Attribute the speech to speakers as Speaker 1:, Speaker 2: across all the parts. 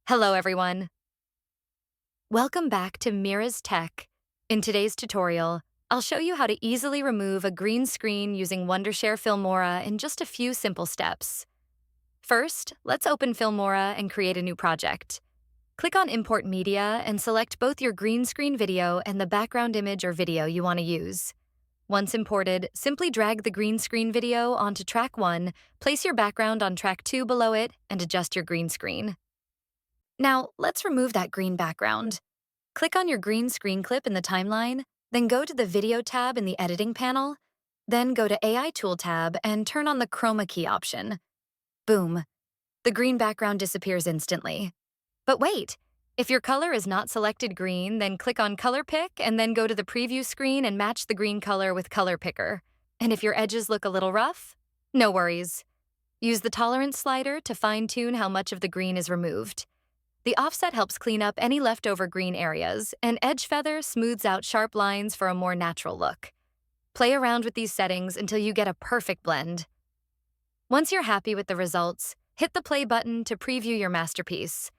Speaker 1: Hello, everyone. Welcome back to Mira's Tech. In today's tutorial, I'll show you how to easily remove a green screen using Wondershare Filmora in just a few simple steps. First, let's open Filmora and create a new project. Click on Import Media and select both your green screen video and the background image or video you want to use. Once imported, simply drag the green screen video onto track 1, place your background on track 2 below it, and adjust your green screen. Now, let's remove that green background. Click on your green screen clip in the timeline, then go to the Video tab in the Editing panel, then go to AI Tool tab and turn on the Chroma Key option. Boom. The green background disappears instantly. But wait, if your color is not selected green, then click on Color Pick and then go to the preview screen and match the green color with Color Picker. And if your edges look a little rough, no worries. Use the tolerance slider to fine-tune how much of the green is removed. The offset helps clean up any leftover green areas, and edge feather smooths out sharp lines for a more natural look. Play around with these settings until you get a perfect blend. Once you're happy with the results, hit the play button to preview your masterpiece.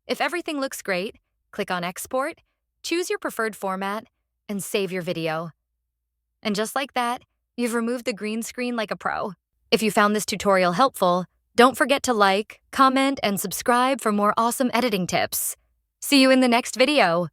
Speaker 1: If everything looks great, click on Export, choose your preferred format, and save your video. And just like that, you've removed the green screen like a pro. If you found this tutorial helpful, don't forget to like, comment, and subscribe for more awesome editing tips. See you in the next video.